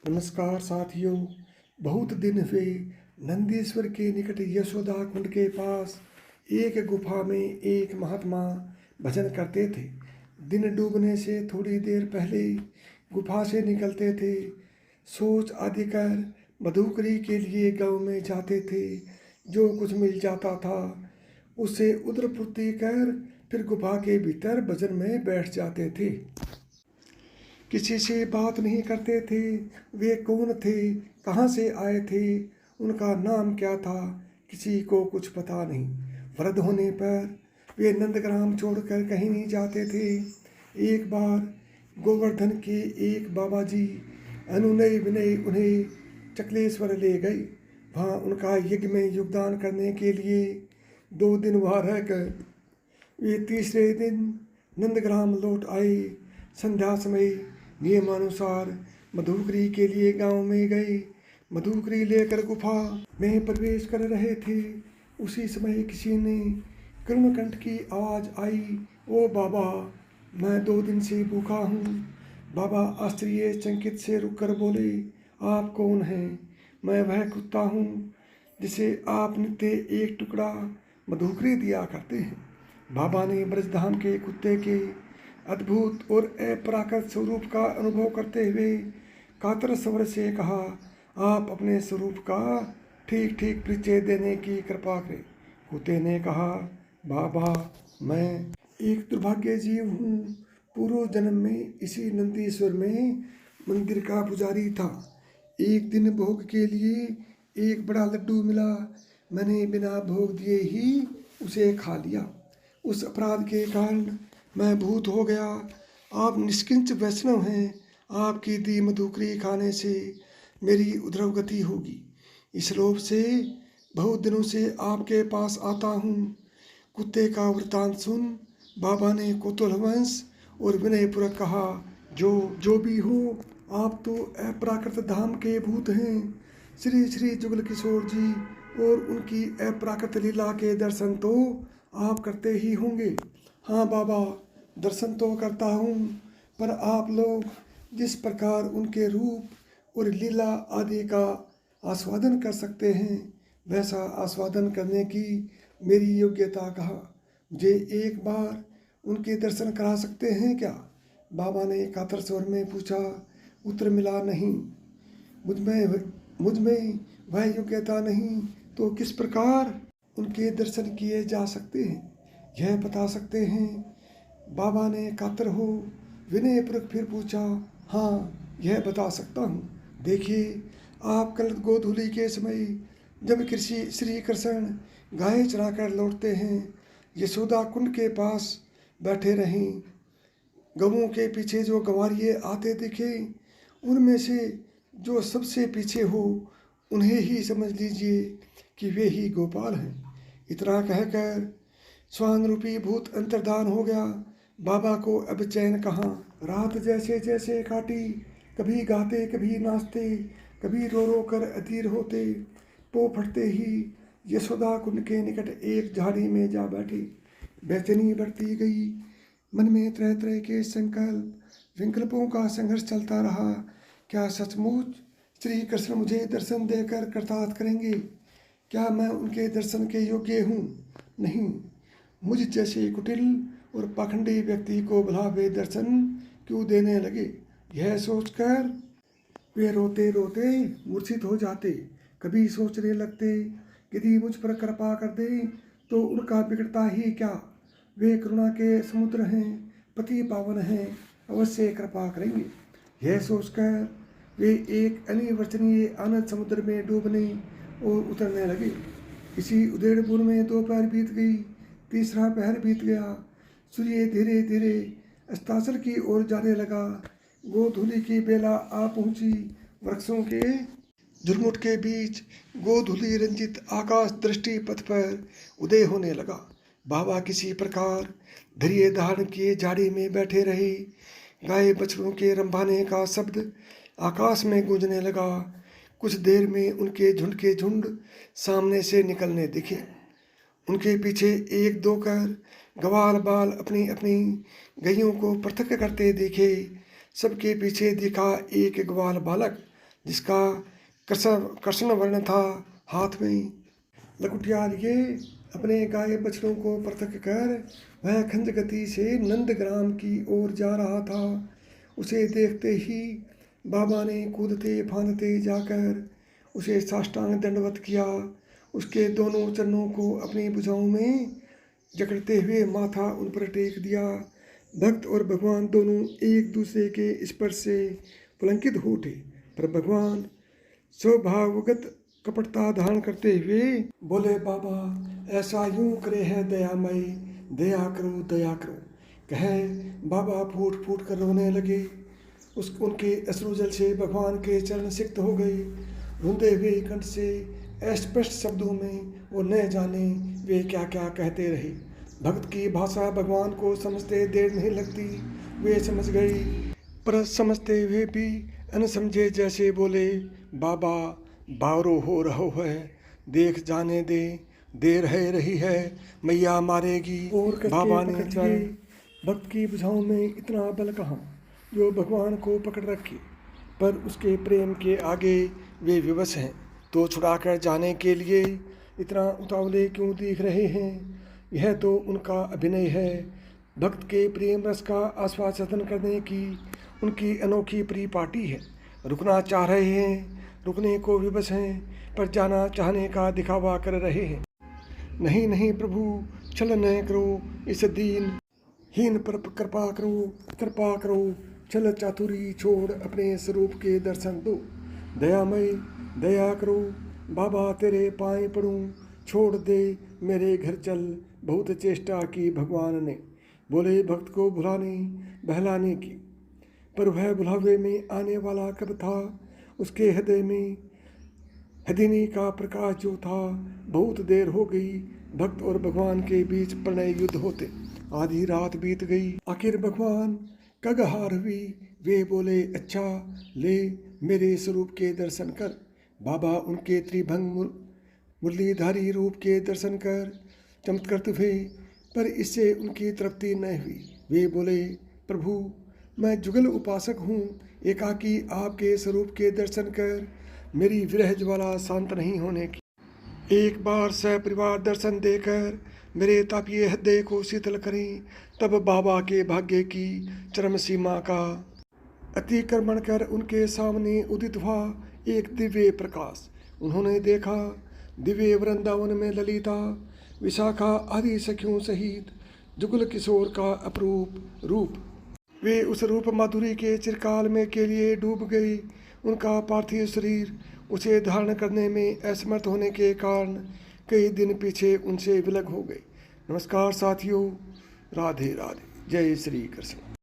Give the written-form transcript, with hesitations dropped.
नमस्कार साथियों। बहुत दिन हुए नंदीश्वर के निकट यशोदा कुंड के पास एक गुफा में एक महात्मा भजन करते थे। दिन डूबने से थोड़ी देर पहले गुफा से निकलते थे। सोच आदि कर मधुकरी के लिए गांव में जाते थे। जो कुछ मिल जाता था उसे उद्रपूर्ति कर फिर गुफा के भीतर भजन में बैठ जाते थे। किसी से बात नहीं करते थे। वे कौन थे, कहाँ से आए थे, उनका नाम क्या था, किसी को कुछ पता नहीं। वृद्ध होने पर वे नंदग्राम छोड़कर कहीं नहीं जाते थे। एक बार गोवर्धन के एक बाबा जी अनुनय विनय उन्हें चकलेश्वर ले गए। वहाँ उनका यज्ञ में योगदान करने के लिए 2 दिन वहाँ रहकर वे तीसरे दिन नंदग्राम लौट आए। संध्या समय नियमानुसार मधुकरी के लिए गांव में गए। मधुकरी लेकर गुफा में प्रवेश कर रहे थे। उसी समय किसी ने करुण कंठ की आवाज आई, ओ बाबा, मैं 2 दिन से भूखा हूँ। बाबा आश्चर्यचकित से रुककर बोले, आप कौन हैं? मैं वह कुत्ता हूँ जिसे आप नित्य एक टुकड़ा मधुकरी दिया करते हैं। बाबा ने ब्रजधाम के कुत्ते के अद्भुत और अपराकृत स्वरूप का अनुभव करते हुए कातर स्वर से कहा, आप अपने स्वरूप का ठीक ठीक परिचय देने की कृपा करें। कुत्ते ने कहा, बाबा, मैं एक दुर्भाग्य जीव हूँ। पूर्व जन्म में इसी नंदीश्वर में मंदिर का पुजारी था। एक दिन भोग के लिए एक बड़ा लड्डू मिला। मैंने बिना भोग दिए ही उसे खा लिया। उस अपराध के कारण मैं भूत हो गया। आप निष्किंच वैष्णव हैं। आपकी दी मधुकरी खाने से मेरी उद्रव गति होगी। इस लोभ से बहुत दिनों से आपके पास आता हूँ। कुत्ते का वृतांत सुन बाबा ने कौतूहलवश और विनयपूर्वक कहा, जो भी हो, आप तो अपराकृत धाम के भूत हैं। श्री श्री जुगल किशोर जी और उनकी अपराकृत लीला के दर्शन तो आप करते ही होंगे। हाँ बाबा, दर्शन तो करता हूँ, पर आप लोग जिस प्रकार उनके रूप और लीला आदि का आस्वादन कर सकते हैं, वैसा आस्वादन करने की मेरी योग्यता कहाँ? मुझे एक बार उनके दर्शन करा सकते हैं क्या? बाबा ने कातर स्वर में पूछा। उत्तर मिला, नहीं। मुझ में वह योग्यता नहीं, तो किस प्रकार उनके दर्शन किए जा सकते हैं, यह बता सकते हैं? बाबा ने कातर हो विनयपूर्वक फिर पूछा। हाँ, यह बता सकता हूँ। देखिए, आप कल गोधूली के समय जब श्री कृष्ण गाय चराकर लौटते हैं, यशोदा कुंड के पास बैठे रहें। गवों के पीछे जो गंवारिये आते दिखे, उनमें से जो सबसे पीछे हो उन्हें ही समझ लीजिए कि वे ही गोपाल हैं। इतना कहकर स्वान रूपी भूत अंतर्धान हो गया। बाबा को अब चैन कहाँ। रात जैसे जैसे काटी, कभी गाते कभी नाचते, कभी रो रो कर अधीर होते। पो फटते ही यशोदा कुंड के निकट एक झाड़ी में जा बैठी। बेचैनी बढ़ती गई। मन में तरह तरह के विकल्पों का संघर्ष चलता रहा। क्या सचमुच श्री कृष्ण मुझे दर्शन देकर कृतार्थ करेंगे? क्या मैं उनके दर्शन के योग्य हूँ? नहीं। मुझ जैसे कुटिल और पाखंडी व्यक्ति को भला वे दर्शन क्यों देने लगे? यह सोचकर वे रोते रोते मूर्छित हो जाते। कभी सोचने लगते, यदि मुझ पर कृपा कर दे तो उनका बिगड़ता ही क्या। वे करुणा के समुद्र हैं, पति पावन हैं, अवश्य कृपा करेंगे। यह सोचकर वे एक अनिर्वचनीय आनंद समुद्र में डूबने और उतरने लगे। इसी उधेड़बुन में 2 पहर बीत गई। तीसरा पहर बीत गया। सूर्य धीरे धीरे अस्ताचल की ओर जाने लगा। गोधूली की बेला आ पहुंची। वृक्षों के झुरमुट के बीच गोधूली रंजित आकाश दृष्टि पथ पर उदय होने लगा। बाबा किसी प्रकार धैर्य धारण किए झाड़ी में बैठे रहे। गाय बछड़ों के रंभाने का शब्द आकाश में गूंजने लगा। कुछ देर में उनके झुंड के झुंड सामने से निकलने दिखे। उनके पीछे 1-2 कर ग्वाल बाल अपनी अपनी गैयों को पृथक करते दिखे। सबके पीछे दिखा एक ग्वाल बालक जिसका कृष्ण वर्ण था हाथ में। लकुटियार ये अपने गाय बछड़ों को पृथक कर वह खंज गति से नंदग्राम की ओर जा रहा था। उसे देखते ही बाबा ने कूदते फांदते जाकर उसे साष्टांग दंडवत किया। उसके दोनों चरणों को अपनी भुजाओं में जकड़ते हुए माथा उन पर टेक दिया। भक्त और भगवान दोनों एक दूसरे के स्पर्श से पुलंकित हो उठे, पर भगवान स्वभावगत कपटता धारण करते हुए बोले, बाबा ऐसा यूं करे है दयामय, दया करो दया करो। कहे बाबा फूट फूट कर रोने लगे। उनके अश्रुजल से भगवान के चरण सिक्त हो गए। रोंदे हुए कंठ से अस्पष्ट शब्दों में वो न जाने वे क्या क्या कहते रहे। भक्त की भाषा भगवान को समझते देर नहीं लगती, वे समझ गए, पर समझते हुए भी अनसमझे जैसे बोले, बाबा बावरो हो रहो है, देख जाने दे, देर है रही है, मैया मारेगी। और बाबा ने भक्त की भुजाओं में इतना बल कहाँ जो भगवान को पकड़ रखे, पर उसके प्रेम के आगे वे विवश हैं, तो छुड़ाकर जाने के लिए इतना उतावले क्यों दिख रहे हैं। यह तो उनका अभिनय है। भक्त के प्रेम रस का आस्वादन करने की उनकी अनोखी परिपाटी है। रुकना चाह रहे हैं, रुकने को विवश हैं, पर जाना चाहने का दिखावा कर रहे हैं। नहीं नहीं प्रभु, छल न करो, इस दीन हीन पर कृपा करो, कृपा करो, छल चातुरी छोड़ अपने स्वरूप के दर्शन दो। दयामय दया करो, बाबा तेरे पाए पड़ूं, छोड़ दे मेरे घर चल, बहुत चेष्टा की भगवान ने। बोले भक्त को भुलाने बहलाने की, पर वह बुलावे में आने वाला कब था। उसके हृदय में हदिनी का प्रकाश जो था। बहुत देर हो गई भक्त और भगवान के बीच प्रणय युद्ध होते। आधी रात बीत गई, आखिर भगवान कगहार हुई। वे बोले, अच्छा ले मेरे स्वरूप के दर्शन कर। बाबा उनके त्रिभंग मुरलीधारी रूप के दर्शन कर चमत्कृत हुए, पर इससे उनकी तृप्ति न हुई। वे बोले, प्रभु मैं जुगल उपासक हूँ, एकाकी आपके स्वरूप के दर्शन कर मेरी विरह ज्वाला शांत नहीं होने की। एक बार सपरिवार दर्शन देकर मेरे तापिये हृदय को शीतल करें, तब बाबा के भाग्य की चरम सीमा का अतिक्रमण कर उनके सामने उदित हुआ एक दिव्य प्रकाश। उन्होंने देखा दिव्य वृंदावन में ललिता, विशाखा आदि सखियों सहित जुगल किशोर का अपरूप रूप। वे उस रूप माधुरी के चिरकाल में के लिए डूब गई। उनका पार्थिव शरीर उसे धारण करने में असमर्थ होने के कारण कई दिन पीछे उनसे विलग हो गए। नमस्कार साथियों, राधे राधे, जय श्री कृष्ण।